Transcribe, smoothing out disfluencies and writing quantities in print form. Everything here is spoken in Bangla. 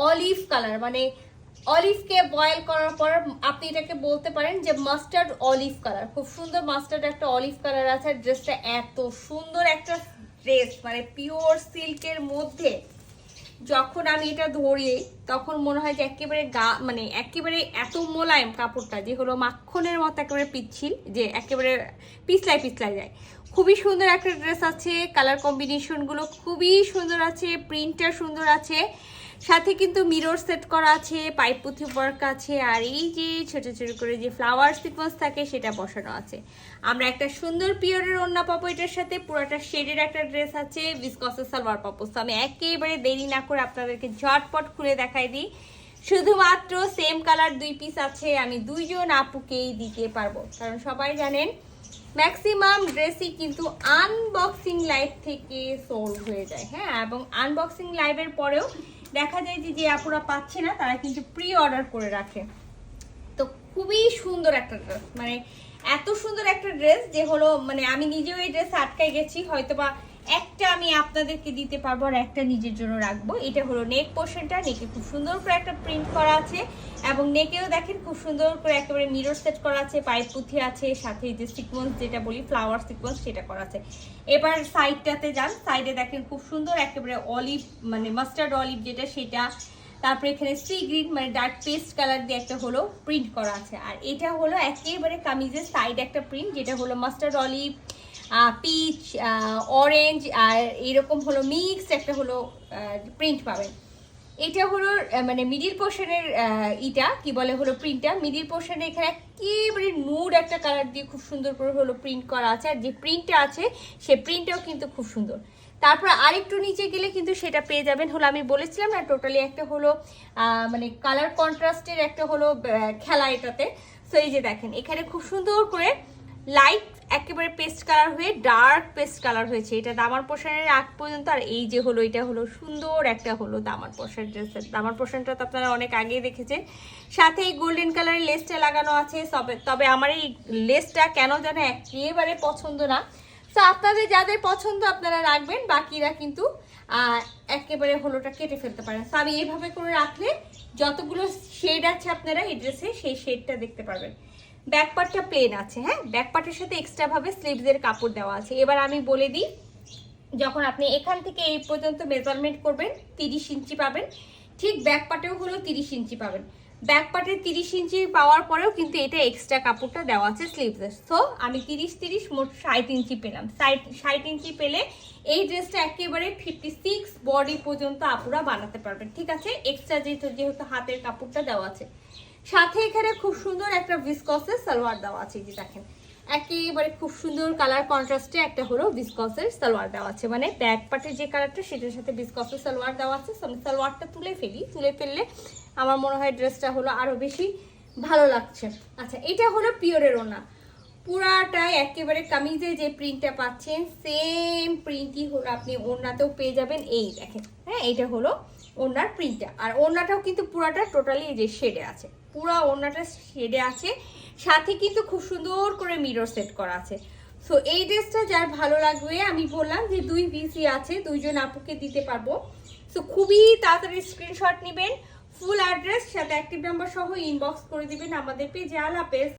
অলিভ কালার, মানে অলিভকে বয়েল করার পর আপনি এটাকে বলতে পারেন যে মাস্টার্ড অলিভ কালার। খুব সুন্দর মাস্টার্ড একটা অলিভ কালার আছে। ড্রেসটা এত সুন্দর একটা ড্রেস, মানে পিওর সিল্কের মধ্যে যখন আমি এটা ধরি তখন মনে হয় যে একেবারে মানে একেবারে এত মোলায়েম কাপড়টা, যে হলো মাখনের মতো একেবারে পিচ্ছিল, যে একেবারে পিছলায় যায়। খুবই সুন্দর একটা ড্রেস আছে, কালার কম্বিনেশনগুলো খুবই সুন্দর আছে, প্রিন্টটা সুন্দর আছে, সাথে কিন্তু মিরর সেট করা আছে, পাইপ পুঁথি ওয়ার্ক আছে, আর এই যে ছোট ছোট করে যে ফ্লাওয়ার সিকোয়েন্স থাকে সেটা বসানো আছে। আমরা একটা সুন্দর পিওরের ওড়না পাবো এটার সাথে, পুরোটা শেডের একটা ড্রেস আছে, ভিসকসের সালোয়ার পাবো। তো আমি একেবারে দেরি না করে আপনাদেরকে ঝটপট খুলে দেখাই দিই। শুধুমাত্র সেম কালার 2 পিস আছে, আমি 2 জন আপুকেই দিতে পারবো, কারণ সবাই জানেন ম্যাক্সিমাম ড্রেসই কিন্তু আনবক্সিং লাইভ থেকে সোল্ড হয়ে যায়। হ্যাঁ, এবং আনবক্সিং লাইভের পরেও দেখা যায় যে আপুরা পাচ্ছে না তারা কিন্তু প্রি অর্ডার করে রাখে। তো খুবই সুন্দর একটা ড্রেস, মানে এত সুন্দর একটা ড্রেস যে হলো মানে আমি নিজেও এই ড্রেস আটকাই গেছি, হয়তোবা একটা আমি আপনাদেরকে দিতে পারবো আর একটা নিজের জন্য রাখবো। এটা হলো নেক পোর্শনটা, নেকে খুব সুন্দর করে একটা প্রিন্ট করা আছে, এবং নেকেও দেখেন খুব সুন্দর করে একেবারে মিরর সেট করা আছে, পাইপ পুঁথি আছে, সাথে যে সিকোয়েন্স যেটা বলি ফ্লাওয়ার সিকোয়েন্স সেটা করা আছে। এবার সাইডটাতে যান, সাইডে দেখেন খুব সুন্দর একেবারে অলিভ মানে মাস্টার্ড অলিভ যেটা সেটা, তারপরে এখানে সি গ্রিন মানে ডার্ক পেস্ট কালার দিয়ে একটা হলো প্রিন্ট করা আছে। আর এটা হলো একেবারে কামিজের সাইড একটা প্রিন্ট, যেটা হলো মাস্টার্ড অলিভ, পিচ, অরেঞ্জ আর এরকম হলো মিক্সড একটা হলো প্রিন্ট পাবেন। এটা হলো মানে মিডিল পোর্শনের ইটা কি বলে হলো প্রিন্টটা, মিডিল পোর্শনে এখানে একেবারে নুড একটা কালার দিয়ে খুব সুন্দর করে হলো প্রিন্ট করা আছে, আর যে প্রিন্টটা আছে সে প্রিন্টটাও কিন্তু খুব সুন্দর। তারপর আরেকটু নিচে গেলে কিন্তু সেটা পেয়ে যাবেন হলো আমি বলেছিলাম না টোটালি একটা হলো মানে কালার কন্ট্রাস্টের একটা হলো খেলা এটাতে। সো এই যে দেখেন এখানে খুব সুন্দর করে লাইট একেবারে পেস্ট কালার হয়ে ডার্ক পেস্ট কালার হয়েছে, এটা দামার পোর্শনের আগ পর্যন্ত। আর এই যে হলো এটা হলো সুন্দর একটা হলো দামার পোর্শন ড্রেসের, দামার পোর্শনটা তো আপনারা অনেক আগেই দেখেছেন। সাথে এই গোল্ডেন কালারের লেসটা লাগানো আছে, তবে আমার এই লেসটা কেন যেন একেবারে পছন্দ না। তো আপনাদের যাদের পছন্দ আপনারা রাখবেন, বাকিরা কিন্তু একেবারে হলোটা কেটে ফেলতে পারেন। তো আমি এইভাবে করে রাখলে যতগুলো শেড আছে আপনারা এই ড্রেসে সেই শেডটা দেখতে পারবেন। ব্যাক পার্টটা প্লেন আছে, হ্যাঁ, ব্যাক পার্টের সাথে এক্সট্রা ভাবে স্লিভসের কাপড় দেওয়া আছে। এবার আমি বলে দিই, যখন আপনি এখান থেকে এই পর্যন্ত মেজারমেন্ট করবেন 30 ইঞ্চি পাবেন, ঠিক ব্যাক পার্টেও হলো 30 ইঞ্চি পাবেন। ব্যাক পার্টে 30 ইঞ্চি পাওয়ার পরেও কিন্তু এটা এক্সট্রা কাপড়টা দেওয়া আছে স্লিভসের। সো আমি 30 মোট 60 ইঞ্চি পেলাম। 60 ইঞ্চি পেলে এই ড্রেসটা একেবারে 56 বডি পর্যন্ত আপুরা বানাতে পারবেন, ঠিক আছে। এক্সট্রা যেহেতু হাতের কাপড়টা দেওয়া আছে, সাথে এখানে খুব সুন্দর একটা ভিসকসের সালোয়ার দেওয়া আছে। যে দেখেন একেবারে খুব সুন্দর কালার কন্ট্রাস্টে একটা হলো ভিসকসের সালোয়ার দেওয়া আছে, মানে ব্যাক পার্টের যে কালারটা সেটার সাথে ভিসকসের সালোয়ার দেওয়া আছে। আমি সালোয়ারটা তুলে ফেললে আমার মনে হয় ড্রেসটা হলো আরো বেশি ভালো লাগছে। আচ্ছা, এটা হলো পিওরের ওড়না, পুরাটাই একেবারে কামিজে যে প্রিন্টটা পাচ্ছেন সেম প্রিন্টই হলো আপনি ওড়নাতেও পেয়ে যাবেন। এই দেখেন, হ্যাঁ, এটা হলো ওড়নার প্রিন্টটা, আর ওড়নাটাও কিন্তু পুরাটা টোটালি এই যে শেডে আছে, পুরা ওড়নাটা শেডে আছে, সাথে কিন্তু খুব সুন্দর করে মিরর সেট করা আছে। সো এই ড্রেসটা যার ভালো লাগবে, আমি বললাম যে 2 পিসই আছে, 2 জন আপুকে দিতে পারবো। সো খুবই তাড়াতাড়ি স্ক্রিনশট নেবেন, ফুল অ্যাড্রেস সাথে অ্যাক্টিভ নাম্বার সহ ইনবক্স করে দিবেন আমাদের পেজে। আল্লাহ হাফেজ।